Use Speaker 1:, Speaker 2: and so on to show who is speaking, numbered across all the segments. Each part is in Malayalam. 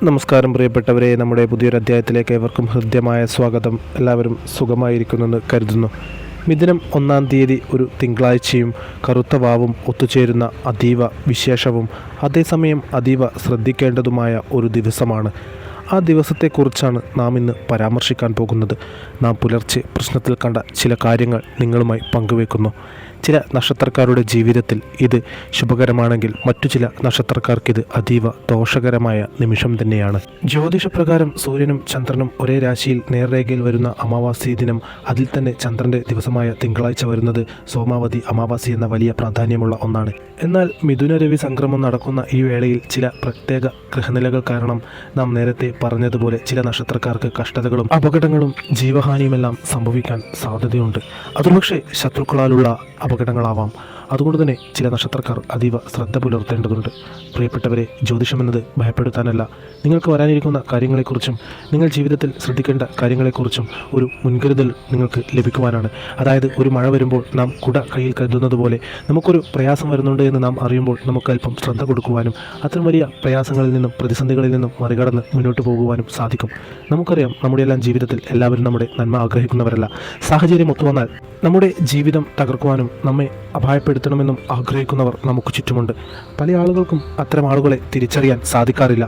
Speaker 1: നമസ്കാരം പ്രിയപ്പെട്ടവരെ, നമ്മുടെ പുതിയൊരു അധ്യായത്തിലേക്ക് ഏവർക്കും ഹൃദ്യമായ സ്വാഗതം. എല്ലാവരും സുഖമായിരിക്കുന്നെന്ന് കരുതുന്നു. മിഥുനം 1-ാം തീയതി ഒരു തിങ്കളാഴ്ചയും കറുത്ത വാവും ഒത്തുചേരുന്ന അതീവ വിശേഷവും അതേസമയം അതീവ ശ്രദ്ധിക്കേണ്ടതുമായ ഒരു ദിവസമാണ്. ആ ദിവസത്തെക്കുറിച്ചാണ് നാം ഇന്ന് പരാമർശിക്കാൻ പോകുന്നത്. നാം പുലർച്ചെ പ്രശ്നത്തിൽ കണ്ട ചില കാര്യങ്ങൾ നിങ്ങളുമായി പങ്കുവെക്കുന്നു. ചില നക്ഷത്രക്കാരുടെ ജീവിതത്തിൽ ഇത് ശുഭകരമാണെങ്കിൽ മറ്റു ചില നക്ഷത്രക്കാർക്കിത് അതീവ ദോഷകരമായ നിമിഷം തന്നെയാണ്. ജ്യോതിഷപ്രകാരം സൂര്യനും ചന്ദ്രനും ഒരേ രാശിയിൽ നേർരേഖയിൽ വരുന്ന അമാവാസി ദിനം, അതിൽ തന്നെ ചന്ദ്രൻ്റെ ദിവസമായ തിങ്കളാഴ്ച വരുന്നത് സോമാവതി അമാവാസി എന്ന വലിയ പ്രാധാന്യമുള്ള ഒന്നാണ്. എന്നാൽ മിഥുന രവി സംക്രമം നടക്കുന്ന ഈ വേളയിൽ ചില പ്രത്യേക ഗ്രഹനിലകൾ കാരണം നാം നേരത്തെ പറഞ്ഞതുപോലെ ചില നക്ഷത്രക്കാർക്ക് കഷ്ടതകളും അപകടങ്ങളും ജീവഹാനിയുമെല്ലാം സംഭവിക്കാൻ സാധ്യതയുണ്ട്. അതുപക്ഷേ ശത്രുക്കളാലുള്ള അപകടങ്ങളാവാം. അതുകൊണ്ട് തന്നെ ചില നക്ഷത്രക്കാർ അതീവ ശ്രദ്ധ പുലർത്തേണ്ടതുണ്ട്. പ്രിയപ്പെട്ടവരെ, ജ്യോതിഷമെന്നത് ഭയപ്പെടുത്താനല്ല, നിങ്ങൾക്ക് വരാനിരിക്കുന്ന കാര്യങ്ങളെക്കുറിച്ചും നിങ്ങൾ ജീവിതത്തിൽ ശ്രദ്ധിക്കേണ്ട കാര്യങ്ങളെക്കുറിച്ചും ഒരു മുൻകരുതൽ നിങ്ങൾക്ക് ലഭിക്കുവാനാണ്. അതായത്, ഒരു മഴ വരുമ്പോൾ നാം കുട കയ്യിൽ കരുതുന്നത് പോലെ നമുക്കൊരു പ്രയാസം വരുന്നുണ്ട് എന്ന് നാം അറിയുമ്പോൾ നമുക്ക് അല്പം ശ്രദ്ധ കൊടുക്കുവാനും അത്തരം വലിയ പ്രയാസങ്ങളിൽ നിന്നും പ്രതിസന്ധികളിൽ നിന്നും മറികടന്ന് മുന്നോട്ട് പോകുവാനും സാധിക്കും. നമുക്കറിയാം, നമ്മുടെ എല്ലാം ജീവിതത്തിൽ എല്ലാവരും നമ്മുടെ നന്മ ആഗ്രഹിക്കുന്നവരല്ല. സാഹചര്യം ഒത്തുവന്നാൽ നമ്മുടെ ജീവിതം തകർക്കുവാനും നമ്മെ അപായപ്പെടുത്തണമെന്നും ആഗ്രഹിക്കുന്നവർ നമുക്ക് ചുറ്റുമുണ്ട്. പല ആളുകൾക്കും അത്തരം ആളുകളെ തിരിച്ചറിയാൻ സാധിക്കാറില്ല.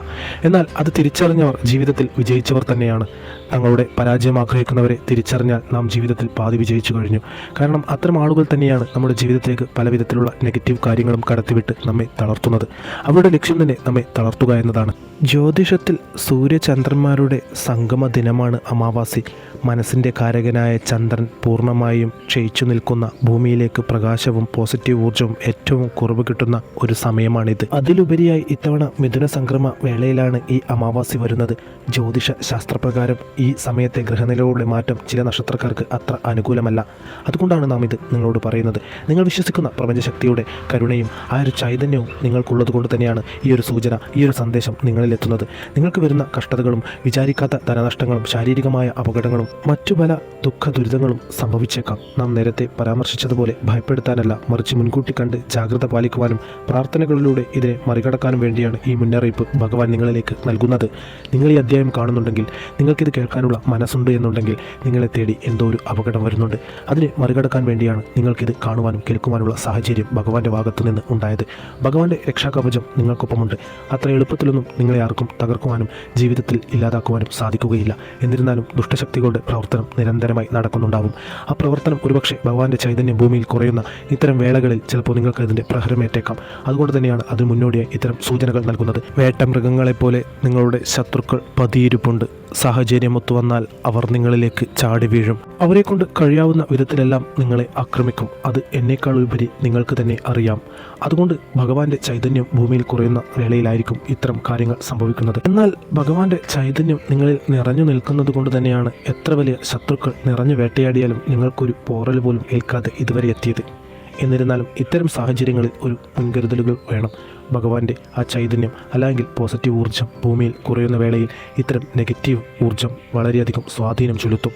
Speaker 1: എന്നാൽ അത് തിരിച്ചറിഞ്ഞവർ ജീവിതത്തിൽ വിജയിച്ചവർ തന്നെയാണ്. തങ്ങളുടെ പരാജയം ആഗ്രഹിക്കുന്നവരെ തിരിച്ചറിഞ്ഞാൽ നാം ജീവിതത്തിൽ പാതി വിജയിച്ചു കഴിഞ്ഞു. കാരണം അത്തരം ആളുകൾ തന്നെയാണ് നമ്മുടെ ജീവിതത്തിലേക്ക് പല വിധത്തിലുള്ള നെഗറ്റീവ് കാര്യങ്ങളും കടത്തിവിട്ട് നമ്മെ തളർത്തുന്നത്. അവരുടെ ലക്ഷ്യം തന്നെ നമ്മെ തളർത്തുക എന്നതാണ്. ജ്യോതിഷത്തിൽ സൂര്യചന്ദ്രന്മാരുടെ സംഗമ ദിനമാണ് അമാവാസി. മനസ്സിൻ്റെ കാരകനായ ചന്ദ്രൻ പൂർണ്ണമായും ക്ഷയിച്ചു നിൽക്കുന്ന ഭൂമിയിലേക്ക് പ്രകാശവും പോസിറ്റീവ് ഊർജ്ജവും ഏറ്റവും കുറവ് കിട്ടുന്ന ഒരു സമയമാണിത്. അതിലുപരിയായി ഇത്തവണ മിഥുന സംക്രമ വേളയിലാണ് ഈ അമാവാസി വരുന്നത്. ജ്യോതിഷ ശാസ്ത്രപ്രകാരം ഈ സമയത്തെ ഗ്രഹനിലകളുടെ മാറ്റം ചില നക്ഷത്രക്കാർക്ക് അത്ര അനുകൂലമല്ല. അതുകൊണ്ടാണ് നാം ഇത് നിങ്ങളോട് പറയുന്നത്. നിങ്ങൾ വിശ്വസിക്കുന്ന പ്രപഞ്ചശക്തിയുടെ കരുണയും ആ ഒരു ചൈതന്യവും നിങ്ങൾക്കുള്ളത് കൊണ്ട് തന്നെയാണ് ഈ ഒരു സൂചന, ഈ ഒരു സന്ദേശം നിങ്ങളിലെത്തുന്നത്. നിങ്ങൾക്ക് വരുന്ന കഷ്ടതകളും വിചാരിക്കാത്ത ധനനഷ്ടങ്ങളും ശാരീരികമായ അപകടങ്ങളും മറ്റു പല ദുഃഖ ദുരിതങ്ങളും സംഭവിച്ചേക്കാം. നാം നേരത്തെ പരാമർശിച്ചതുപോലെ ഭയപ്പെടുത്താനല്ല, മറിച്ച് മുൻകൂട്ടി കണ്ട് ജാഗ്രത പാലിക്കുവാനും പ്രാർത്ഥനകളിലൂടെ ഇതിനെ മറികടക്കാനും വേണ്ടിയാണ് ഈ മുന്നറിയിപ്പ് ഭഗവാൻ നിങ്ങളിലേക്ക് നൽകുന്നത്. നിങ്ങൾ ഈ അധ്യായം കാണുന്നുണ്ടെങ്കിൽ, നിങ്ങൾക്കിത് കേൾക്കാനുള്ള മനസ്സുണ്ട് എന്നുണ്ടെങ്കിൽ, നിങ്ങളെ തേടി എന്തോ ഒരു അപകടം വരുന്നുണ്ട്. അതിനെ മറികടക്കാൻ വേണ്ടിയാണ് നിങ്ങൾക്കിത് കാണുവാനും കേൾക്കുവാനുള്ള സാഹചര്യം ഭഗവാന്റെ ഭാഗത്തു നിന്ന് ഉണ്ടായത്. ഭഗവാന്റെ രക്ഷാകവചം നിങ്ങൾക്കൊപ്പമുണ്ട്. അത്ര എളുപ്പത്തിലൊന്നും നിങ്ങളെ ആർക്കും തകർക്കുവാനും ജീവിതത്തിൽ ഇല്ലാതാക്കുവാനും സാധിക്കുകയില്ല. എന്നിരുന്നാലും ദുഷ്ടശക്തികളുടെ പ്രവർത്തനം നിരന്തരമായി നടക്കുന്നുണ്ടാവും. ആ പ്രവർത്തനം ഒരുപക്ഷെ ഭഗവാന്റെ ചൈതന്യം ഭൂമിയിൽ കുറയുന്ന ഇത്തരം വേളകളിൽ ചിലപ്പോൾ നിങ്ങൾക്ക് അതിൻ്റെ പ്രഹരമേറ്റേക്കാം. അതുകൊണ്ട് തന്നെയാണ് അതിന് മുന്നോടിയായി ഇത്തരം സൂചനകൾ നൽകുന്നത്. വേട്ടമൃഗങ്ങളെപ്പോലെ നിങ്ങളുടെ ശത്രുക്കൾ പതിയിരിപ്പുണ്ട്. സാഹചര്യം ഒത്തുവന്നാൽ അവർ നിങ്ങളിലേക്ക് ചാടി വീഴും. അവരെ കൊണ്ട് കഴിയാവുന്ന വിധത്തിലെല്ലാം നിങ്ങളെ ആക്രമിക്കും. അത് എന്നേക്കാൾ ഉപരി നിങ്ങൾക്ക് തന്നെ അറിയാം. അതുകൊണ്ട് ഭഗവാന്റെ ചൈതന്യം ഭൂമിയിൽ കുറയുന്ന വേളയിലായിരിക്കും ഇത്തരം കാര്യങ്ങൾ സംഭവിക്കുന്നത്. എന്നാൽ ഭഗവാന്റെ ചൈതന്യം നിങ്ങളിൽ നിറഞ്ഞു നിൽക്കുന്നത് കൊണ്ട് തന്നെയാണ് എത്ര വലിയ ശത്രുക്കൾ നിറഞ്ഞു വേട്ടയാടിയാലും നിങ്ങൾക്കൊരു പോറൽ പോലും ഏൽക്കാതെ ഇതുവരെ എത്തിയത്. എന്നിരുന്നാലും ഇത്തരം സാഹചര്യങ്ങളിൽ ഒരു മുൻകരുതലുകൾ വേണം. ഭഗവാന്റെ ആ ചൈതന്യം അല്ലെങ്കിൽ പോസിറ്റീവ് ഊർജ്ജം ഭൂമിയിൽ കുറയുന്ന വേളയിൽ ഇത്തരം നെഗറ്റീവ് ഊർജ്ജം വളരെയധികം സ്വാധീനം ചെലുത്തും.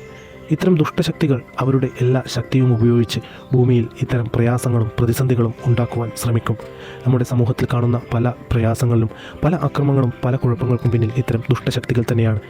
Speaker 1: ഇത്തരം ദുഷ്ടശക്തികൾ അവരുടെ എല്ലാ ശക്തിയും ഉപയോഗിച്ച് ഭൂമിയിൽ ഇത്തരം പ്രയാസങ്ങളും പ്രതിസന്ധികളും ഉണ്ടാക്കുവാൻ ശ്രമിക്കും. നമ്മുടെ സമൂഹത്തിൽ കാണുന്ന പല പ്രയാസങ്ങളിലും പല അക്രമങ്ങളും പല കുഴപ്പങ്ങൾക്കും പിന്നിൽ ഇത്തരം ദുഷ്ടശക്തികൾ തന്നെയാണ്.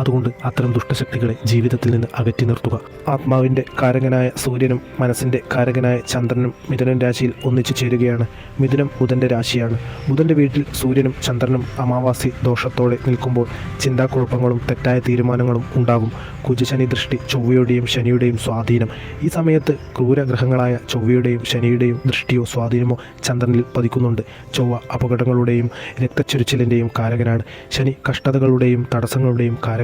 Speaker 1: അതുകൊണ്ട് അത്തരം ദുഷ്ടശക്തികളെ ജീവിതത്തിൽ നിന്ന് അകറ്റി നിർത്തുക. ആത്മാവിൻ്റെ കാരകനായ സൂര്യനും മനസ്സിൻ്റെ കാരകനായ ചന്ദ്രനും മിഥുനൻ രാശിയിൽ ഒന്നിച്ചു ചേരുകയാണ്. മിഥുനം ബുധൻ്റെ രാശിയാണ്. ബുധൻ്റെ വീട്ടിൽ സൂര്യനും ചന്ദ്രനും അമാവാസി ദോഷത്തോടെ നിൽക്കുമ്പോൾ ചിന്താക്കുഴപ്പങ്ങളും തെറ്റായ തീരുമാനങ്ങളും ഉണ്ടാകും. കുജശനി ദൃഷ്ടി, ചൊവ്വയുടെയും ശനിയുടെയും സ്വാധീനം. ഈ സമയത്ത് ക്രൂരഗ്രഹങ്ങളായ ചൊവ്വയുടെയും ശനിയുടെയും ദൃഷ്ടിയോ സ്വാധീനമോ ചന്ദ്രനിൽ പതിക്കുന്നുണ്ട്. ചൊവ്വ അപകടങ്ങളുടെയും രക്തച്ചൊരിച്ചിലിൻ്റെയും കാരകനാണ്. ശനി കഷ്ടതകളുടെയും തടസ്സങ്ങളുടെയും കാരകനാണ്.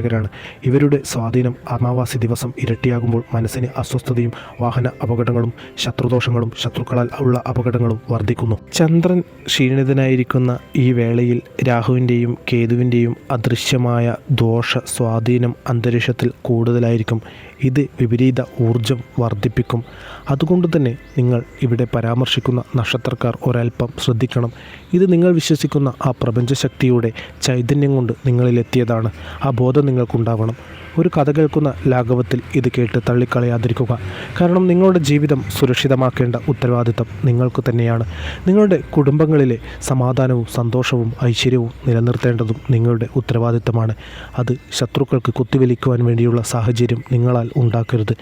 Speaker 1: ഇവരുടെ സ്വാധീനം അമാവാസി ദിവസം ഇരട്ടിയാകുമ്പോൾ മനസ്സിന് അസ്വസ്ഥതയും വാഹന അപകടങ്ങളും ശത്രുദോഷങ്ങളും ശത്രുക്കളാൽ ഉള്ള അപകടങ്ങളും വർദ്ധിക്കുന്നു. ചന്ദ്രൻ ക്ഷീണിതനായിരിക്കുന്ന ഈ വേളയിൽ രാഹുവിൻ്റെയും കേതുവിൻ്റെയും അദൃശ്യമായ ദോഷ സ്വാധീനം അന്തരീക്ഷത്തിൽ കൂടുതലായിരിക്കും. ഇത് വിപരീത ഊർജം വർദ്ധിപ്പിക്കും. അതുകൊണ്ട് തന്നെ നിങ്ങൾ ഇവിടെ പരാമർശിക്കുന്ന നക്ഷത്രക്കാർ ഒരൽപ്പം ശ്രദ്ധിക്കണം. ഇത് നിങ്ങൾ വിശ്വസിക്കുന്ന ആ പ്രപഞ്ചശക്തിയുടെ ചൈതന്യം കൊണ്ട് നിങ്ങളിലെത്തിയതാണ്. ആ ബോധം നിങ്ങൾക്കുണ്ടാവണം. ഒരു കഥ കേൾക്കുന്ന ലാഘവത്തിൽ ഇത് കേട്ട് തള്ളിക്കളയാതിരിക്കുക. കാരണം നിങ്ങളുടെ ജീവിതം സുരക്ഷിതമാക്കേണ്ട ഉത്തരവാദിത്തം നിങ്ങൾക്ക് തന്നെയാണ്. നിങ്ങളുടെ കുടുംബങ്ങളിലെ സമാധാനവും സന്തോഷവും ഐശ്വര്യവും നിലനിർത്തേണ്ടതും നിങ്ങളുടെ ഉത്തരവാദിത്തമാണ്. അത് ശത്രുക്കൾക്ക് കുത്തിവലിക്കുവാൻ വേണ്ടിയുള്ള സാഹചര്യം നിങ്ങളാൽ ഉണ്ടാക്കരുത്.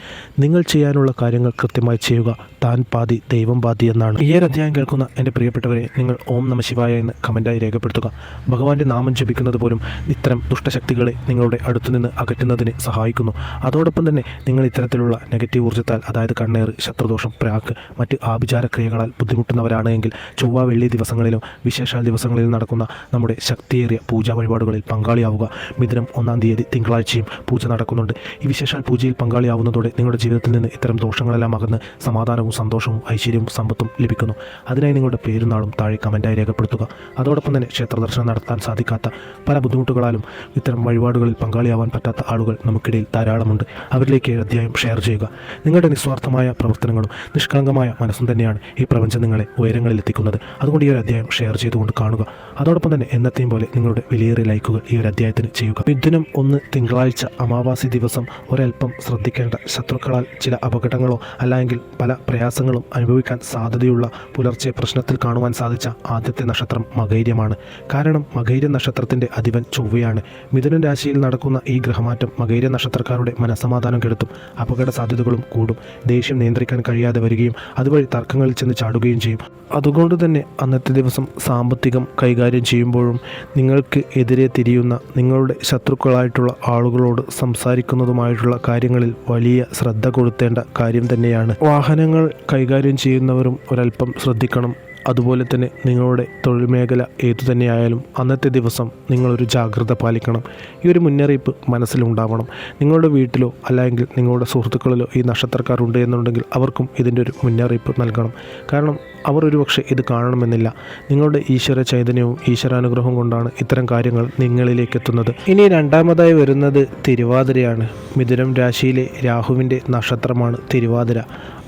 Speaker 1: നിങ്ങൾ ചെയ്യാനുള്ള കാര്യങ്ങൾ കൃത്യമായി ചെയ്യുക. താൻ പാതി ദൈവം പാതി എന്നാണ്. ഈ ഒരു അധ്യായം കേൾക്കുന്ന എൻ്റെ പ്രിയപ്പെട്ടവരെ, നിങ്ങൾ ഓം നമ ശിവായ എന്ന് കമൻറ്റായി രേഖപ്പെടുത്തുക. ഭഗവാന്റെ നാമം ജപിക്കുന്നത് പോലും ഇത്തരം ദുഷ്ടശക്തികളെ നിങ്ങളുടെ അടുത്തുനിന്ന് അകറ്റുന്നതിന് സഹായിക്കുന്നു. അതോടൊപ്പം തന്നെ നിങ്ങൾ ഇത്തരത്തിലുള്ള നെഗറ്റീവ് ഊർജ്ജത്താൽ, അതായത് കണ്ണേറ്, ശത്രുദോഷം, പ്രാക്ക്, മറ്റ് ആഭിചാര ക്രിയകളാൽ ബുദ്ധിമുട്ടുന്നവരാണെങ്കിൽ ചൊവ്വ വെള്ളി ദിവസങ്ങളിലും വിശേഷാൽ ദിവസങ്ങളിലും നടക്കുന്ന നമ്മുടെ ശക്തിയേറിയ പൂജാ വഴിപാടുകളിൽ പങ്കാളിയാവുക. മിഥുനം 1-ാം തീയതി തിങ്കളാഴ്ചയും പൂജ നടക്കുന്നുണ്ട്. ഈ വിശേഷാൽ പൂജയിൽ പങ്കാളിയാവുന്നതോടെ നിങ്ങളുടെ ജീവിതത്തിൽ നിന്ന് ഇത്തരം ദോഷങ്ങളെല്ലാം അകന്ന് സമാധാനവും സന്തോഷവും ഐശ്വര്യവും സമ്പത്തും ലഭിക്കുന്നു. അതിനായി നിങ്ങളുടെ പേരും നാളും താഴെ കമൻറ്റായി രേഖപ്പെടുത്തുക. അതോടൊപ്പം തന്നെ ക്ഷേത്ര ദർശനം നടത്താൻ സാധിക്കാത്ത, പല ബുദ്ധിമുട്ടുകളാലും ഇത്തരം വഴിപാടുകളിൽ പങ്കാളിയാവാൻ പറ്റാത്ത ആളുകൾ നമുക്കിടയിൽ ധാരാളമുണ്ട്. അവരിലേക്ക് അധ്യായം ഷെയർ ചെയ്യുക. നിങ്ങളുടെ നിസ്വാർത്ഥമായ പ്രവർത്തനങ്ങളും നിഷ്കളങ്കമായ മനസ്സും തന്നെയാണ് ഈ പ്രപഞ്ചം നിങ്ങളെ ഉയരങ്ങളിലെത്തിക്കുന്നത്. അതുകൊണ്ട് ഈ ഒരു അധ്യായം ഷെയർ ചെയ്തുകൊണ്ട് കാണുക. അതോടൊപ്പം തന്നെ എന്നത്തെയും പോലെ നിങ്ങളുടെ വിലയേറിയ ലൈക്കുകൾ ഈ ഒരു അധ്യായത്തിന് ചെയ്യുക. മിഥുനം 1 തിങ്കളാഴ്ച അമാവാസി ദിവസം ഒരൽപ്പം ശ്രദ്ധിക്കേണ്ട ശത്രുക്കളാൽ ചില അപകടങ്ങളോ അല്ലെങ്കിൽ പല പ്രയാസങ്ങളും അനുഭവിക്കാൻ സാധ്യതയുള്ള പുലർച്ചെ പ്രശ്നത്തിൽ കാണുവാൻ സാധിച്ച ആദ്യത്തെ നക്ഷത്രം മകൈര്യമാണ്. കാരണം മകൈര്യ നക്ഷത്രത്തിൻ്റെ അധിപൻ ചൊവ്വയാണ്. മിഥുനൻ രാശിയിൽ നടക്കുന്ന ഈ ഗ്രഹമാറ്റം മകൈര്യ നക്ഷത്രക്കാരുടെ മനസ്സമാധാനം കെടുത്തും. അപകട സാധ്യതകളും കൂടും. ദേഷ്യം നിയന്ത്രിക്കാൻ കഴിയാതെ വരികയും അതുവഴി തർക്കങ്ങളിൽ ചെന്ന് ചാടുകയും ചെയ്യും. അതുകൊണ്ട് തന്നെ അന്നത്തെ ദിവസം സാമ്പത്തികം കൈകാര്യം ചെയ്യുമ്പോഴും നിങ്ങൾക്ക് എതിരെ തിരിയുന്ന നിങ്ങളുടെ ശത്രുക്കളായിട്ടുള്ള ആളുകളോട് സംസാരിക്കുന്നതുമായിട്ടുള്ള കാര്യങ്ങളിൽ വലിയ ശ്രദ്ധ കൊടുത്തേണ്ട കാര്യം തന്നെയാണ്. വാഹനങ്ങൾ കൈകാര്യം ചെയ്യുന്നവരും ഒരല്പം ശ്രദ്ധിക്കണം. അതുപോലെ തന്നെ നിങ്ങളുടെ തൊഴിൽ മേഖല ഏതു തന്നെയായാലും അന്നത്തെ ദിവസം നിങ്ങളൊരു ജാഗ്രത പാലിക്കണം. ഈ ഒരു മുന്നറിയിപ്പ് മനസ്സിലുണ്ടാവണം. നിങ്ങളുടെ വീട്ടിലോ അല്ലെങ്കിൽ നിങ്ങളുടെ സുഹൃത്തുക്കളിലോ ഈ നക്ഷത്രക്കാരുണ്ട് എന്നുണ്ടെങ്കിൽ അവർക്കും ഇതിൻ്റെ ഒരു മുന്നറിയിപ്പ് നൽകണം. കാരണം അവർ ഒരുപക്ഷെ ഇത് കാണണമെന്നില്ല. നിങ്ങളുടെ ഈശ്വര ചൈതന്യവും ഈശ്വരാനുഗ്രഹവും കൊണ്ടാണ് ഇത്തരം കാര്യങ്ങൾ നിങ്ങളിലേക്ക് എത്തുന്നത്. ഇനി രണ്ടാമതായി വരുന്നത് തിരുവാതിരയാണ്. മിഥുനം രാശിയിലെ രാഹുവിൻ്റെ നക്ഷത്രമാണ് തിരുവാതിര.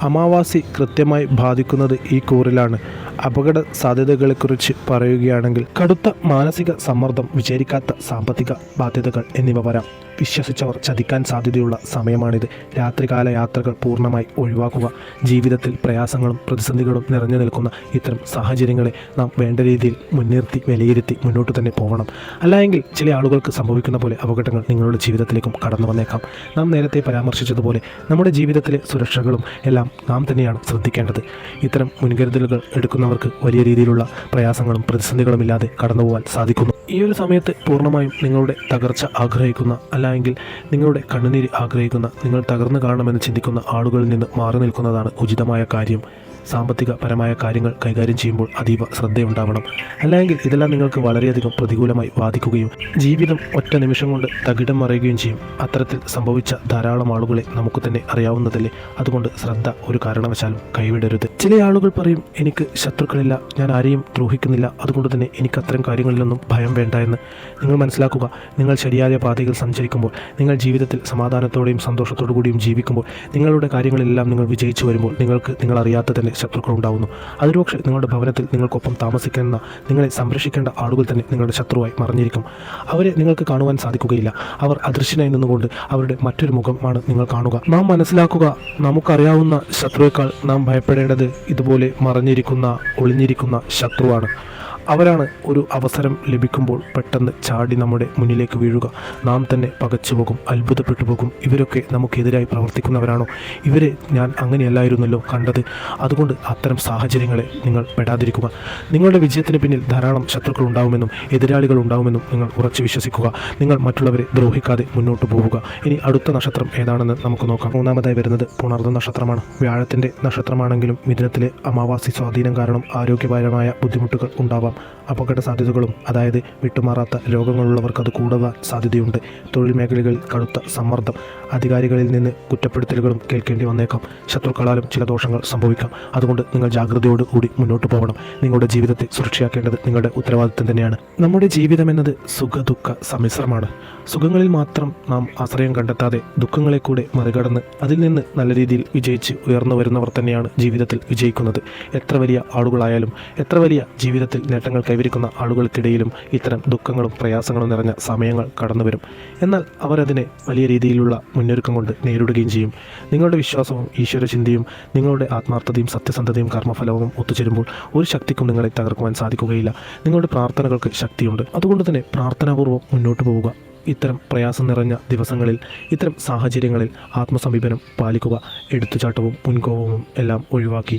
Speaker 1: അമാവാസി കൃത്യമായി ബാധിക്കുന്നത് ഈ കൂറിലാണ്. അപകട സാധ്യതകളെക്കുറിച്ച് പറയുകയാണെങ്കിൽ കടുത്ത മാനസിക സമ്മർദ്ദം, വിചാരിക്കാത്ത സാമ്പത്തിക ബാധ്യതകൾ എന്നിവ വരാം. വിശ്വസിച്ചവർ ചതിക്കാൻ സാധ്യതയുള്ള സമയമാണിത്. രാത്രികാല യാത്രകൾ പൂർണ്ണമായി ഒഴിവാക്കുക. ജീവിതത്തിൽ പ്രയാസങ്ങളും പ്രതിസന്ധികളും നിറഞ്ഞു നിൽക്കുന്ന ഇത്തരം സാഹചര്യങ്ങളെ നാം വേണ്ട രീതിയിൽ മുൻനിർത്തി വിലയിരുത്തി മുന്നോട്ട് തന്നെ പോകണം. അല്ലെങ്കിൽ ചില ആളുകൾക്ക് സംഭവിക്കുന്ന പോലെ അപകടങ്ങൾ നിങ്ങളുടെ ജീവിതത്തിലേക്കും കടന്നു വന്നേക്കാം. നാം നേരത്തെ പരാമർശിച്ചതുപോലെ നമ്മുടെ ജീവിതത്തിലെ സുരക്ഷകളും എല്ലാം നാം തന്നെയാണ് ശ്രദ്ധിക്കേണ്ടത്. ഇത്തരം മുൻകരുതലുകൾ എടുക്കുന്നവർക്ക് വലിയ രീതിയിലുള്ള പ്രയാസങ്ങളും പ്രതിസന്ധികളും ഇല്ലാതെ കടന്നുപോകാൻ സാധിക്കുന്നു. ഈ ഒരു സമയത്ത് പൂർണ്ണമായും നിങ്ങളുടെ തകർച്ച ആഗ്രഹിക്കുന്ന, അല്ലെങ്കിൽ നിങ്ങളുടെ കണ്ണുനീര് ആഗ്രഹിക്കുന്ന, നിങ്ങൾ തകർന്നു കാണണമെന്ന് ചിന്തിക്കുന്ന ആളുകളിൽ നിന്ന് മാറി നിൽക്കുന്നതാണ് ഉചിതമായ കാര്യം. സാമ്പത്തികപരമായ കാര്യങ്ങൾ കൈകാര്യം ചെയ്യുമ്പോൾ അതീവ ശ്രദ്ധയുണ്ടാവണം. അല്ലെങ്കിൽ ഇതെല്ലാം നിങ്ങൾക്ക് വളരെയധികം പ്രതികൂലമായി ബാധിക്കുകയും ജീവിതം ഒറ്റ നിമിഷം കൊണ്ട് തകിടം മറിയുകയും ചെയ്യും. അത്തരത്തിൽ സംഭവിച്ച ധാരാളം ആളുകളെ നമുക്ക് തന്നെ അറിയാവുന്നതല്ലേ. അതുകൊണ്ട് ശ്രദ്ധ ഒരു കാരണവശാലും കൈവിടരുത്. ചില ആളുകൾ പറയും, എനിക്ക് ശത്രുക്കളില്ല, ഞാൻ ആരെയും ദ്രോഹിക്കുന്നില്ല, അതുകൊണ്ട് തന്നെ എനിക്ക് അത്തരം കാര്യങ്ങളിലൊന്നും ഭയം വേണ്ട എന്ന്. നിങ്ങൾ മനസ്സിലാക്കുക, നിങ്ങൾ ശരിയായ പാതയിൽ സഞ്ചരിക്കുമ്പോൾ, നിങ്ങൾ ജീവിതത്തിൽ സമാധാനത്തോടെയും സന്തോഷത്തോടു കൂടിയും ജീവിക്കുമ്പോൾ, നിങ്ങളുടെ കാര്യങ്ങളെല്ലാം നിങ്ങൾ വിജയിച്ചു വരുമ്പോൾ നിങ്ങൾക്ക് നിങ്ങൾ അറിയാത്ത തന്നെ ശത്രുക്കൾ ഉണ്ടാവുന്നു. അതിലൊക്കെ നിങ്ങളുടെ ഭവനത്തിൽ നിങ്ങൾക്കൊപ്പം താമസിക്കുന്ന, നിങ്ങളെ സംരക്ഷിക്കേണ്ട ആളുകൾ തന്നെ നിങ്ങളുടെ ശത്രുവായി മറിഞ്ഞിരിക്കും. അവരെ നിങ്ങൾക്ക് കാണുവാൻ സാധിക്കുകയില്ല. അവർ അദൃശ്യനായി നിന്നുകൊണ്ട് അവരുടെ മറ്റൊരു മുഖമാണ് നിങ്ങൾ കാണുക. നാം മനസ്സിലാക്കുക, നമുക്കറിയാവുന്ന ശത്രുവേക്കാൾ നാം ഭയപ്പെടേണ്ടത് ഇതുപോലെ മറഞ്ഞിരിക്കുന്ന, ഒളിഞ്ഞിരിക്കുന്ന ശത്രുവാണ്. അവരാണ് ഒരു അവസരം ലഭിക്കുമ്പോൾ പെട്ടെന്ന് ചാടി നമ്മുടെ മുന്നിലേക്ക് വീഴുക. നാം തന്നെ പകച്ചു പോകും, അത്ഭുതപ്പെട്ടു പോകും. ഇവരൊക്കെ നമുക്കെതിരായി പ്രവർത്തിക്കുന്നവരാണോ? ഇവരെ ഞാൻ അങ്ങനെയല്ലായിരുന്നല്ലോ കണ്ടത്. അതുകൊണ്ട് അത്തരം സാഹചര്യങ്ങളെ നിങ്ങൾ പെടാതിരിക്കുക. നിങ്ങളുടെ വിജയത്തിന് പിന്നിൽ ധാരാളം ശത്രുക്കൾ ഉണ്ടാവുമെന്നും എതിരാളികൾ ഉണ്ടാവുമെന്നും നിങ്ങൾ ഉറച്ചു വിശ്വസിക്കുക. നിങ്ങൾ മറ്റുള്ളവരെ ദ്രോഹിക്കാതെ മുന്നോട്ട് പോവുക. ഇനി അടുത്ത നക്ഷത്രം ഏതാണെന്ന് നമുക്ക് നോക്കാം. മൂന്നാമതായി വരുന്നത് പുണർന്ന നക്ഷത്രമാണ്. വ്യാഴത്തിൻ്റെ നക്ഷത്രമാണെങ്കിലും മിഥുനത്തിലെ അമാവാസി സ്വാധീനം കാരണം ആരോഗ്യപരമായ ബുദ്ധിമുട്ടുകൾ ഉണ്ടാവാം. അപകട സാധ്യതകളും, അതായത് വിട്ടുമാറാത്ത രോഗങ്ങളുള്ളവർക്ക് അത് കൂടാൻ സാധ്യതയുണ്ട്. തൊഴിൽ മേഖലകളിൽ കടുത്ത സമ്മർദ്ദം, അധികാരികളിൽ നിന്ന് കുറ്റപ്പെടുത്തലുകളും കേൾക്കേണ്ടി വന്നേക്കാം. ശത്രുക്കളാലും ചില ദോഷങ്ങൾ സംഭവിക്കാം. അതുകൊണ്ട് നിങ്ങൾ ജാഗ്രതയോട് കൂടി മുന്നോട്ട് പോകണം. നിങ്ങളുടെ ജീവിതത്തെ സുരക്ഷയാക്കേണ്ടത് നിങ്ങളുടെ ഉത്തരവാദിത്തം തന്നെയാണ്. നമ്മുടെ ജീവിതം എന്നത് സുഖ ദുഃഖ സമ്മിശ്രമാണ്. സുഖങ്ങളിൽ മാത്രം നാം ആശ്രയം കണ്ടെത്താതെ ദുഃഖങ്ങളെ കൂടെ മറികടന്ന് അതിൽ നിന്ന് നല്ല രീതിയിൽ വിജയിച്ച് ഉയർന്നു വരുന്നവർ തന്നെയാണ് ജീവിതത്തിൽ വിജയിക്കുന്നത്. എത്ര വലിയ ആളുകളായാലും, എത്ര വലിയ ജീവിതത്തിൽ നേട്ടങ്ങൾ കൈവരിക്കുന്ന ആളുകൾക്കിടയിലും ഇത്തരം ദുഃഖങ്ങളും പ്രയാസങ്ങളും നിറഞ്ഞ സമയങ്ങൾ കടന്നുവരും. എന്നാൽ അവർ അതിനെ വലിയ രീതിയിലുള്ള മുന്നൊരുക്കം കൊണ്ട് നേരിടുകയും ചെയ്യും. നിങ്ങളുടെ വിശ്വാസവും ഈശ്വരചിന്തയും നിങ്ങളുടെ ആത്മാർത്ഥതയും സത്യസന്ധതയും കർമ്മഫലവും ഒത്തുചേരുമ്പോൾ ഒരു ശക്തിക്കും നിങ്ങളെ തകർക്കുവാൻ സാധിക്കുകയില്ല. നിങ്ങളുടെ പ്രാർത്ഥനകൾക്ക് ശക്തിയുണ്ട്. അതുകൊണ്ട് തന്നെ പ്രാർത്ഥനാപൂർവ്വം മുന്നോട്ട് പോവുക. ഇത്തരം പ്രയാസം നിറഞ്ഞ ദിവസങ്ങളിൽ, ഇത്തരം സാഹചര്യങ്ങളിൽ ആത്മസമീപനം പാലിക്കുക. എടുത്തുചാട്ടവും മുൻകോപവും എല്ലാം ഒഴിവാക്കി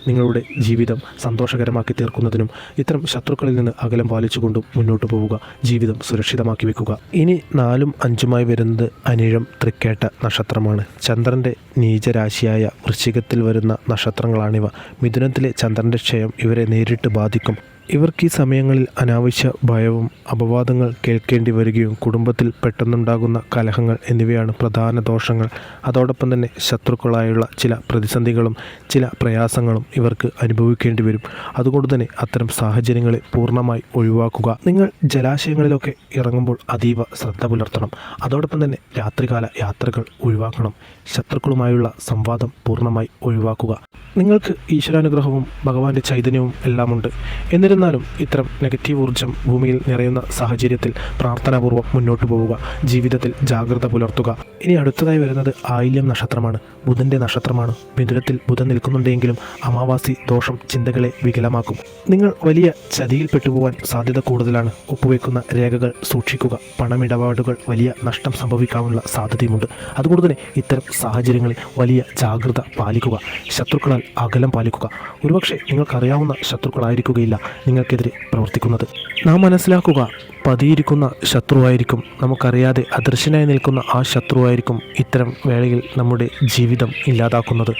Speaker 1: നിങ്ങളുടെ ജീവിതം സന്തോഷകരമാക്കി തീർക്കുന്നതിനും ഇത്തരം ശത്രുക്കളിൽ നിന്ന് അകലം പാലിച്ചുകൊണ്ടും മുന്നോട്ട് പോവുക. ജീവിതം സുരക്ഷിതമാക്കി വെക്കുക. ഇനി 4ഉം 5ഉമായി വരുന്നത് അനിഴം തൃക്കേട്ട നക്ഷത്രമാണ്. ചന്ദ്രൻ്റെ നീചരാശിയായ വൃശ്ചികത്തിൽ വരുന്ന നക്ഷത്രങ്ങളാണിവ. മിഥുനത്തിലെ ചന്ദ്രൻ്റെ ക്ഷയം ഇവരെ നേരിട്ട് ബാധിക്കും. ഇവർക്ക് ഈ സമയങ്ങളിൽ അനാവശ്യ ഭയവും അപവാദങ്ങൾ കേൾക്കേണ്ടി വരികയും കുടുംബത്തിൽ പെട്ടെന്നുണ്ടാകുന്ന കലഹങ്ങൾ എന്നിവയാണ് പ്രധാന ദോഷങ്ങൾ. അതോടൊപ്പം തന്നെ ശത്രുക്കളായുള്ള ചില പ്രതിസന്ധികളും ചില പ്രയാസങ്ങളും ഇവർക്ക് അനുഭവിക്കേണ്ടി വരും. അതുകൊണ്ട് തന്നെ അത്തരം സാഹചര്യങ്ങളെ പൂർണ്ണമായി ഒഴിവാക്കുക. നിങ്ങൾ ജലാശയങ്ങളിലൊക്കെ ഇറങ്ങുമ്പോൾ അതീവ ശ്രദ്ധ പുലർത്തണം. അതോടൊപ്പം തന്നെ രാത്രികാല യാത്രകൾ ഒഴിവാക്കണം. ശത്രുക്കളുമായുള്ള സംവാദം പൂർണ്ണമായി ഒഴിവാക്കുക. നിങ്ങൾക്ക് ഈശ്വരാനുഗ്രഹവും ഭഗവാന്റെ ചൈതന്യവും എല്ലാമുണ്ട്. എന്നിരുന്നാലും ഇത്തരം നെഗറ്റീവ് ഊർജ്ജം ഭൂമിയിൽ നിറയുന്ന സാഹചര്യത്തിൽ പ്രാർത്ഥനാപൂർവ്വം മുന്നോട്ട് പോവുക. ജീവിതത്തിൽ ജാഗ്രത പുലർത്തുക. ഇനി അടുത്തതായി വരുന്നത് ആയില്യം നക്ഷത്രമാണ്. ബുധൻ്റെ നക്ഷത്രമാണ്. മിഥുനത്തിൽ ബുധൻ നിൽക്കുന്നുണ്ടെങ്കിലും അമാവാസി ദോഷം ചിന്തകളെ വികലമാക്കും. നിങ്ങൾ വലിയ ചതിയിൽ പെട്ടുപോകാൻ സാധ്യത കൂടുതലാണ്. ഒപ്പുവെക്കുന്ന രേഖകൾ സൂക്ഷിക്കുക. പണമിടപാടുകൾ വലിയ നഷ്ടം സംഭവിക്കാനുള്ള സാധ്യതയുമുണ്ട്. അതുകൊണ്ട് തന്നെ ഇത്തരം സാഹചര്യങ്ങളിൽ വലിയ ജാഗ്രത പാലിക്കുക. ശത്രുക്കളാൽ അകലം പാലിക്കുക. ഒരുപക്ഷെ നിങ്ങൾക്കറിയാവുന്ന ശത്രുക്കളായിരിക്കുകയില്ല നിങ്ങൾക്കെതിരെ പ്രവർത്തിക്കുന്നത്. നാം മനസ്സിലാക്കുക, പതിയിരിക്കുന്ന ശത്രുവായിരിക്കും. നമുക്കറിയാതെ അദൃശ്യനായി നിൽക്കുന്ന ആ ശത്രുവായിരിക്കും ഇത്തരം വേളയിൽ നമ്മുടെ ജീവിതം ഇല്ലാതാക്കുന്നത്,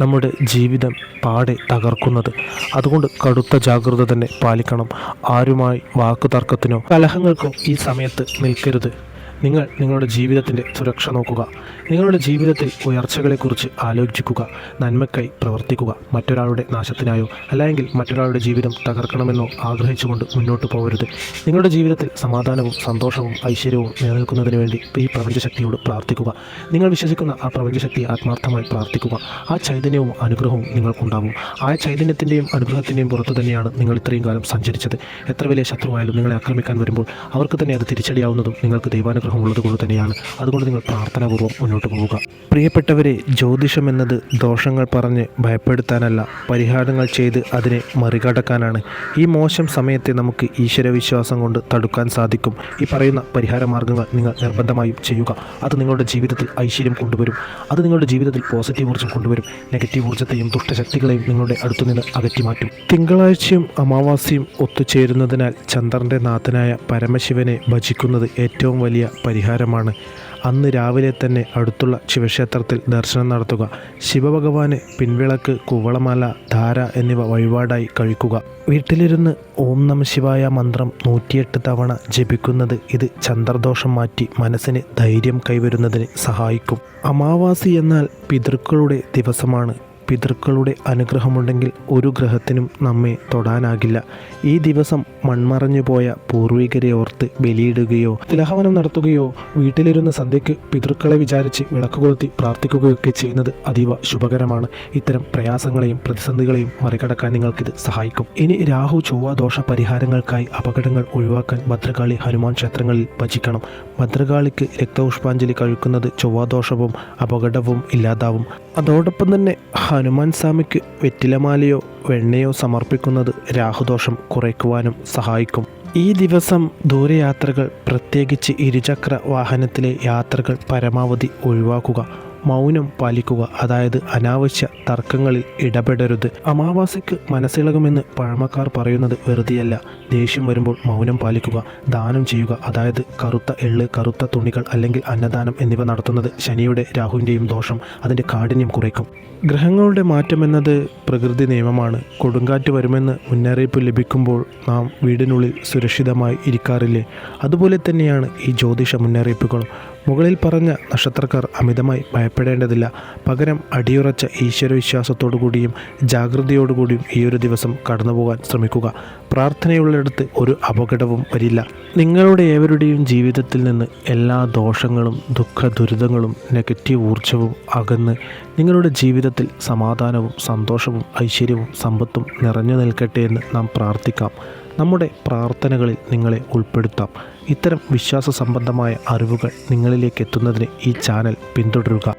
Speaker 1: നമ്മുടെ ജീവിതം പാടെ തകർക്കുന്നത്. അതുകൊണ്ട് കടുത്ത ജാഗ്രത തന്നെ പാലിക്കണം. ആരുമായി വാക്കുതർക്കത്തിനോ കലഹങ്ങൾക്കോ ഈ സമയത്ത് നിൽക്കരുത്. നിങ്ങളുടെ ജീവിതത്തിൻ്റെ സുരക്ഷ നോക്കുക. നിങ്ങളുടെ ജീവിതത്തിൽ ഉയർച്ചകളെക്കുറിച്ച് ആലോചിക്കുക. നന്മയ്ക്കായി പ്രവർത്തിക്കുക. മറ്റൊരാളുടെ നാശത്തിനായോ അല്ലെങ്കിൽ മറ്റൊരാളുടെ ജീവിതം തകർക്കണമെന്നോ ആഗ്രഹിച്ചുകൊണ്ട് മുന്നോട്ട് പോകരുത്. നിങ്ങളുടെ ജീവിതത്തിൽ സമാധാനവും സന്തോഷവും ഐശ്വര്യവും നിലനിൽക്കുന്നതിന് വേണ്ടി ഈ പ്രപഞ്ചശക്തിയോട് പ്രാർത്ഥിക്കുക. നിങ്ങൾ വിശ്വസിക്കുന്ന ആ പ്രപഞ്ചശക്തിയെ ആത്മാർത്ഥമായി പ്രാർത്ഥിക്കുക. ആ ചൈതന്യവും അനുഗ്രഹവും നിങ്ങൾക്കുണ്ടാവും. ആ ചൈതന്യത്തിൻ്റെയും അനുഗ്രഹത്തിൻ്റെയും പുറത്ത് തന്നെയാണ് നിങ്ങൾ ഇത്രയും കാലം സഞ്ചരിച്ചത്. എത്ര വലിയ ശത്രുവായാലും നിങ്ങളെ ആക്രമിക്കാൻ വരുമ്പോൾ അവർക്ക് തന്നെ അത് തിരിച്ചടിയാവുന്നതും നിങ്ങൾക്ക് ദൈവാനുഗ്രഹം ഉള്ളതുകൊണ്ട് തന്നെയാണ്. അതുകൊണ്ട് നിങ്ങൾ പ്രാർത്ഥനാപൂർവ്വം മുന്നോട്ട് പോവുക. പ്രിയപ്പെട്ടവരെ, ജ്യോതിഷം എന്നത് ദോഷങ്ങൾ പറഞ്ഞ് ഭയപ്പെടുത്താനല്ല, പരിഹാരങ്ങൾ ചെയ്ത് അതിനെ മറികടക്കാനാണ്. ഈ മോശം സമയത്തെ നമുക്ക് ഈശ്വരവിശ്വാസം കൊണ്ട് തടുക്കാൻ സാധിക്കും. ഈ പറയുന്ന പരിഹാര മാർഗ്ഗങ്ങൾ നിങ്ങൾ നിർബന്ധമായും ചെയ്യുക. അത് നിങ്ങളുടെ ജീവിതത്തിൽ ഐശ്വര്യം കൊണ്ടുവരും. അത് നിങ്ങളുടെ ജീവിതത്തിൽ പോസിറ്റീവ് ഊർജ്ജം കൊണ്ടുവരും. നെഗറ്റീവ് ഊർജ്ജത്തെയും ദുഷ്ടശക്തികളെയും നിങ്ങളുടെ അടുത്തുനിന്ന് അകറ്റിമാറ്റും. തിങ്കളാഴ്ചയും അമാവാസിയും ഒത്തുചേരുന്നതിനാൽ ചന്ദ്രൻ്റെ നാഥനായ പരമശിവനെ ഭജിക്കുന്നത് ഏറ്റവും വലിയ പരിഹാരമാണ്. അന്ന് രാവിലെ തന്നെ അടുത്തുള്ള ശിവക്ഷേത്രത്തിൽ ദർശനം നടത്തുക. ശിവഭഗവാന് പിൻവിളക്ക്, കുവളമാല, ധാര എന്നിവ വഴിപാടായി കഴിക്കുക. വീട്ടിലിരുന്ന് ഓം നമ ശിവായ മന്ത്രം 108 തവണ ജപിക്കുന്നത് ഇത് ചന്ദ്രദോഷം മാറ്റി മനസ്സിന് ധൈര്യം കൈവരുന്നതിന് സഹായിക്കും. അമാവാസി എന്നാൽ പിതൃക്കളുടെ ദിവസമാണ്. പിതൃക്കളുടെ അനുഗ്രഹമുണ്ടെങ്കിൽ ഒരു ഗ്രഹത്തിനും നമ്മെ തൊടാനാകില്ല. ഈ ദിവസം മൺമറഞ്ഞു പോയ പൂർവികരെ ഓർത്ത് ബലിയിടുകയോ തിലഹവനം നടത്തുകയോ വീട്ടിലിരുന്ന് സന്ധ്യയ്ക്ക് പിതൃക്കളെ വിചാരിച്ച് വിളക്കുകൊളുത്തി പ്രാർത്ഥിക്കുകയൊക്കെ ചെയ്യുന്നത് അതീവ ശുഭകരമാണ്. ഇത്തരം പ്രയാസങ്ങളെയും പ്രതിസന്ധികളെയും മറികടക്കാൻ നിങ്ങൾക്കിത് സഹായിക്കും. ഇനി രാഹു ചൊവ്വ ദോഷ പരിഹാരങ്ങൾക്കായി അപകടങ്ങൾ ഒഴിവാക്കാൻ ഭദ്രകാളി ഹനുമാൻ ക്ഷേത്രങ്ങളിൽ ഭജിക്കണം. ഭദ്രകാളിക്ക് രക്തപുഷ്പാഞ്ജലി കഴിക്കുന്നത് ചൊവ്വാദോഷവും അപകടവും ഇല്ലാതാവും. അതോടൊപ്പം തന്നെ ഹനുമാൻ സ്വാമിക്ക് വെറ്റിലമാലയോ വെണ്ണയോ സമർപ്പിക്കുന്നത് രാഹുദോഷം കുറയ്ക്കുവാനും സഹായിക്കും. ഈ ദിവസം ദൂരയാത്രകൾ, പ്രത്യേകിച്ച് ഇരുചക്ര വാഹനത്തിലെ യാത്രകൾ പരമാവധി ഒഴിവാക്കുക. മൗനം പാലിക്കുക. അതായത് അനാവശ്യ തർക്കങ്ങളിൽ ഇടപെടരുത്. അമാവാസിക്ക് മനസ്സിളകുമെന്ന് പഴമക്കാർ പറയുന്നത് വെറുതെയല്ല. ദേഷ്യം വരുമ്പോൾ മൗനം പാലിക്കുക. ദാനം ചെയ്യുക. അതായത് കറുത്ത എള്ള്, കറുത്ത തുണികൾ അല്ലെങ്കിൽ അന്നദാനം എന്നിവ നടത്തുന്നത് ശനിയുടെ രാഹുവിൻ്റെയും ദോഷം, അതിൻ്റെ കാഠിന്യം കുറയ്ക്കും. ഗ്രഹങ്ങളുടെ മാറ്റമെന്നത് പ്രകൃതി നിയമമാണ്. കൊടുങ്കാറ്റ് വരുമെന്ന് മുന്നറിയിപ്പ് ലഭിക്കുമ്പോൾ നാം വീടിനുള്ളിൽ സുരക്ഷിതമായി ഇരിക്കാറില്ലേ? അതുപോലെ തന്നെയാണ് ഈ ജ്യോതിഷ മുന്നറിയിപ്പുകളും. മുകളിൽ പറഞ്ഞ നക്ഷത്രക്കാർ അമിതമായി ഭയപ്പെടേണ്ടതില്ല. പകരം അടിയുറച്ച ഈശ്വരവിശ്വാസത്തോടുകൂടിയും ജാഗ്രതയോടുകൂടിയും ഈ ഒരു ദിവസം കടന്നുപോകാൻ ശ്രമിക്കുക. പ്രാർത്ഥനയുള്ളിടത്ത് ഒരു അപകടവും വരില്ല. നിങ്ങളുടെ ഏവരുടെയും ജീവിതത്തിൽ നിന്ന് എല്ലാ ദോഷങ്ങളും ദുരിതങ്ങളും നെഗറ്റീവ് ഊർജ്ജവും അകന്ന് നിങ്ങളുടെ ജീവിതത്തിൽ സമാധാനവും സന്തോഷവും ഐശ്വര്യവും സമ്പത്തും നിറഞ്ഞു നിൽക്കട്ടെ എന്ന് നാം പ്രാർത്ഥിക്കാം. നമ്മുടെ പ്രാർത്ഥനകളിൽ നിങ്ങളെ ഉൾപ്പെടുത്താം. ഇത്തരം വിശ്വാസ സംബന്ധമായ അറിവുകൾ നിങ്ങളിലേക്ക് എത്തുന്നതിന് ഈ ചാനൽ പിന്തുടരുക.